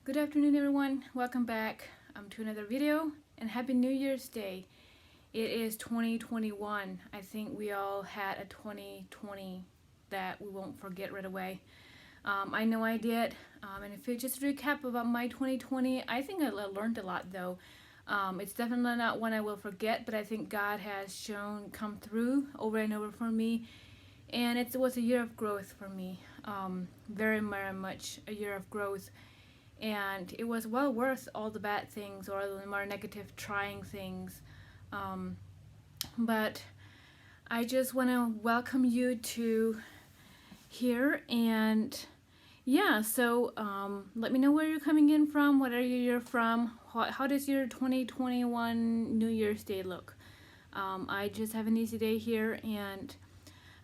Good afternoon, everyone. Welcome back to another video, and Happy New Year's Day. It is 2021. I think we all had a 2020 that we won't forget right away. I know I did. And if you just recap about my 2020, I think I learned a lot though. It's definitely not one I will forget, but I think God has come through over and over for me. And it was a year of growth for me. Very, very much a year of growth. And it was well worth all the bad things or the more negative trying things. But I just want to welcome you to here, and yeah, so let me know where you're coming in from, what area you're from, how does your 2021 New Year's Day look. I just have an easy day here, and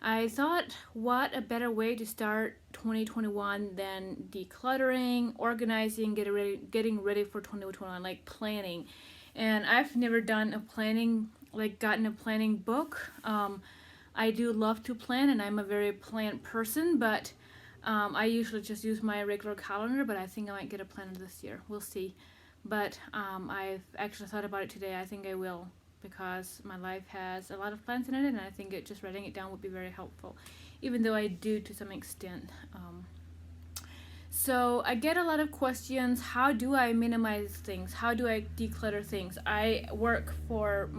I thought, what a better way to start 2021 than decluttering, organizing, getting ready for 2021, like planning. And I've never done a planning, like gotten a planning book. I do love to plan, and I'm a very planned person, but I usually just use my regular calendar, but I think I might get a planner this year. We'll see. But I've actually thought about it today. I think I will, because my life has a lot of plans in it, and I think just writing it down would be very helpful, even though I do to some extent. So I get a lot of questions. How do I minimize things? How do I declutter things? I work for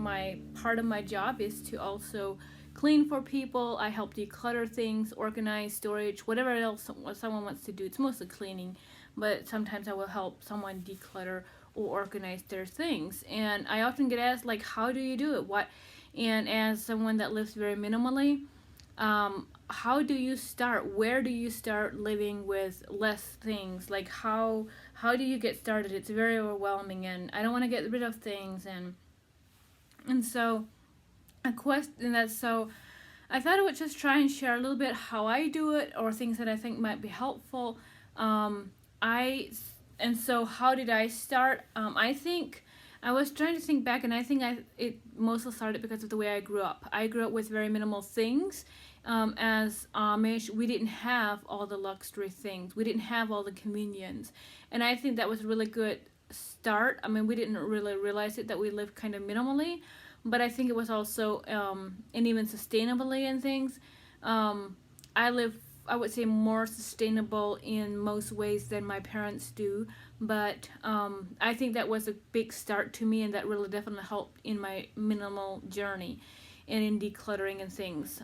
part of my job is to also clean for people. I help declutter things, organize, storage, whatever else someone wants to do. It's mostly cleaning, but sometimes I will help someone declutter or organize their things. And I often get asked, like, how do you do it? And as someone that lives very minimally, how do you start? Where do you start living with less things? Like, how do you get started? It's very overwhelming, and I don't want to get rid of things, and so so I thought I would just try and share a little bit how I do it, or things that I think might be helpful. So how did I start? I think I was trying to think back, and I think it mostly started because of the way I grew up. I grew up with very minimal things. As Amish, we didn't have all the luxury things. We didn't have all the convenience. And I think that was a really good start. I mean, we didn't really realize it, that we lived kind of minimally, but I think it was also, and even sustainably and things. I would say, more sustainable in most ways than my parents do, but I think that was a big start to me, and that really definitely helped in my minimal journey and in decluttering and things.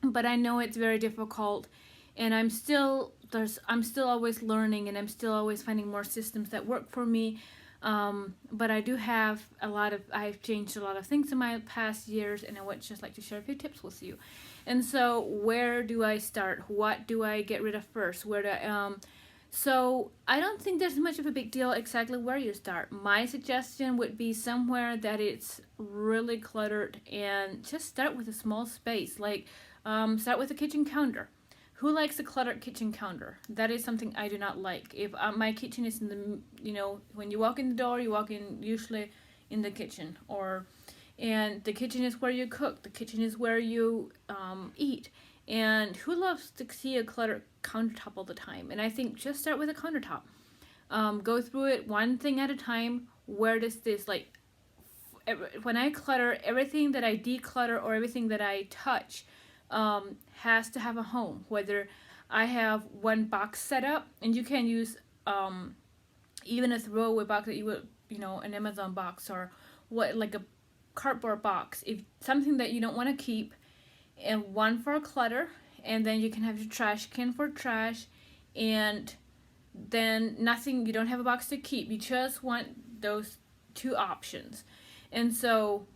But I know it's very difficult, and I'm still always learning, and I'm still always finding more systems that work for me. But I do have I've changed a lot of things in my past years, and I would just like to share a few tips with you. And so, where do I start? What do I get rid of first? So I don't think there's much of a big deal exactly where you start. My suggestion would be somewhere that it's really cluttered, and just start with a small space. Like, start with a kitchen counter. Who likes a cluttered kitchen counter? That is something I do not like. If my kitchen is in the, when you walk in the door, you walk in usually in the kitchen, and the kitchen is where you cook. The kitchen is where you eat. And who loves to see a cluttered countertop all the time? And I think just start with a countertop. Go through it one thing at a time. Where does this, like, when I clutter, everything that I declutter or everything that I touch has to have a home. Whether I have one box set up, and you can use even a throwaway box that you would, an Amazon box, or like a cardboard box. If something that you don't want to keep, and one for clutter, and then you can have your trash can for trash, and then nothing, you don't have a box to keep. You just want those two options. And so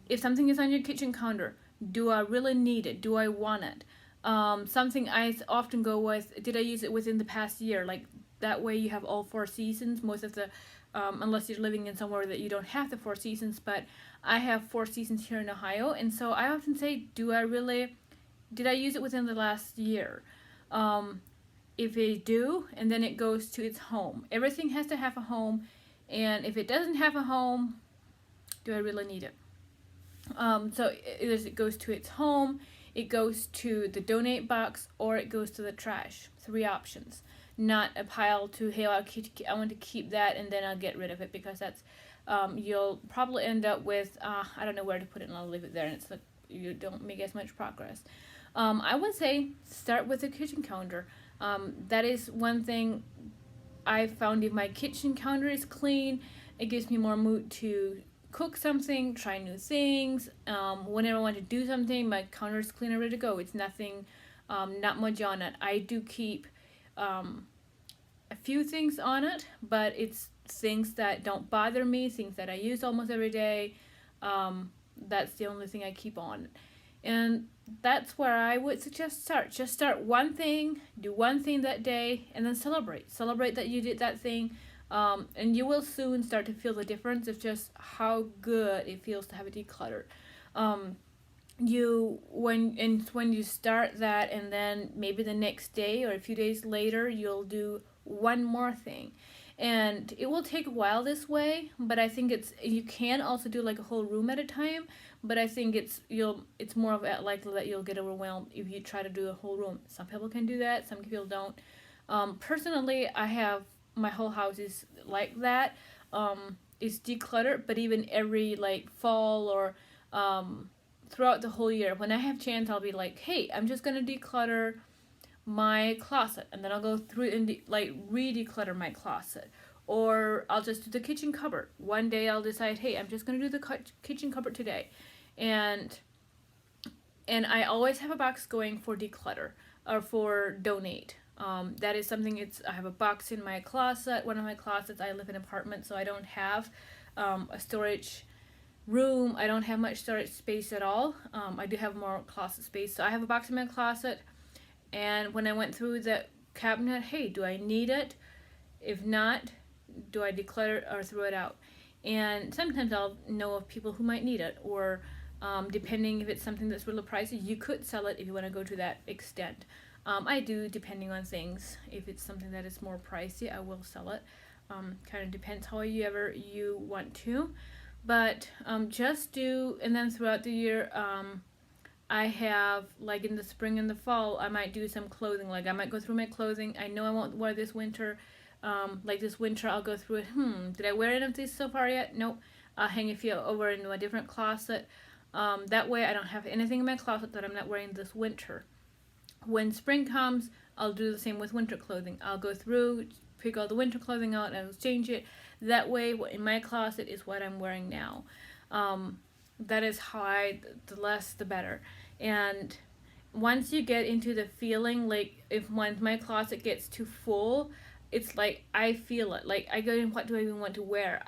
if something is on your kitchen counter, do I really need it? Do I want it? Something I often go with, did I use it within the past year? Like, that way you have all 4 seasons. Most of the, unless you're living in somewhere that you don't have the 4 seasons, but I have 4 seasons here in Ohio. And so I often say, did I use it within the last year? If I do, and then it goes to its home. Everything has to have a home. And if it doesn't have a home, do I really need it? So either it goes to its home, it goes to the donate box, or it goes to the trash. 3 options. not a pile to, hey, I want to keep that and then I'll get rid of it, because that's you'll probably end up with I don't know where to put it, and I'll leave it there, and it's like you don't make as much progress. I would say start with the kitchen counter. That is one thing I found. If my kitchen counter is clean, it gives me more mood to cook something, try new things. Whenever I want to do something, my counter is clean and ready to go. It's nothing, not much on it. I do keep a few things on it, but it's things that don't bother me, things that I use almost every day. That's the only thing I keep on. And that's where I would suggest start. Just start one thing, do one thing that day, and then celebrate. Celebrate that you did that thing. And you will soon start to feel the difference of just how good it feels to have it decluttered. When you start that, and then maybe the next day or a few days later, you'll do one more thing. And it will take a while this way, but I think you can also do like a whole room at a time, but I think it's more of it likely that you'll get overwhelmed if you try to do a whole room. Some people can do that, some people don't. Personally, I have my whole house is like that. It's decluttered, but even every like fall or throughout the whole year, when I have chance, I'll be like, hey, I'm just gonna declutter my closet, and then I'll go through and re-declutter my closet. Or I'll just do the kitchen cupboard. One day I'll decide, hey, I'm just gonna do the kitchen cupboard today, and I always have a box going for declutter or for donate. That is something. I have a box in my closet. One of my closets, I live in an apartment, so I don't have a storage room. I don't have much storage space at all. I do have more closet space, so I have a box in my closet. And when I went through the cabinet, hey, do I need it? If not, do I declutter it or throw it out? And sometimes I'll know of people who might need it, or depending if it's something that's really pricey, you could sell it if you want to go to that extent. I do, depending on things. If it's something that is more pricey, I will sell it. Kind of depends however you want to. But just do, and then throughout the year, I have, like in the spring and the fall, I might do some clothing. Like I might go through my clothing. I know I won't wear this winter. Like this winter, I'll go through it. Did I wear any of these so far yet? Nope. I'll hang a few over into a different closet. That way I don't have anything in my closet that I'm not wearing this winter. When spring comes, I'll do the same with winter clothing. I'll go through, pick all the winter clothing out, and I'll change it. That way, what in my closet is what I'm wearing now. That is how the less the better. And once you get into the feeling, like once my closet gets too full, it's like I feel it. Like I go in, what do I even want to wear?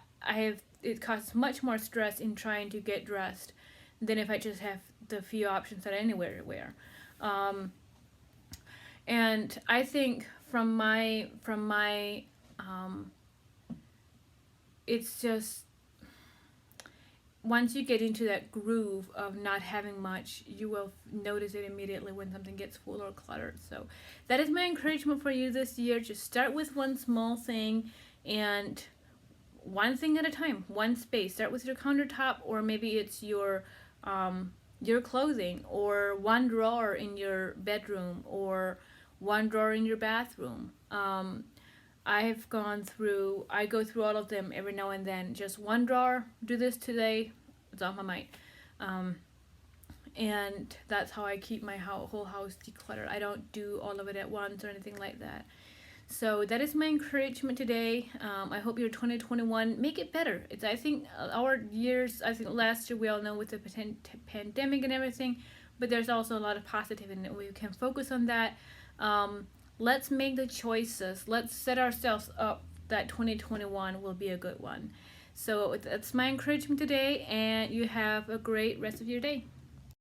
It causes much more stress in trying to get dressed than if I just have the few options that I anywhere to wear. And I think from my it's just, once you get into that groove of not having much, you will notice it immediately when something gets full or cluttered. So that is my encouragement for you this year. Just start with one small thing, and one thing at a time, one space. Start with your countertop, or maybe it's your clothing, or one drawer in your bedroom, or one drawer in your bathroom. I go through all of them every now and then. Just one drawer, do this today, it's on my mind. And that's how I keep my whole house decluttered. I don't do all of it at once or anything like that. So that is my encouragement today. I hope your 2021 make it better. I think last year, we all know with the pandemic and everything, but there's also a lot of positive in it. We can focus on that. Let's make the choices. Let's set ourselves up that 2021 will be a good one. So that's my encouragement today, and you have a great rest of your day.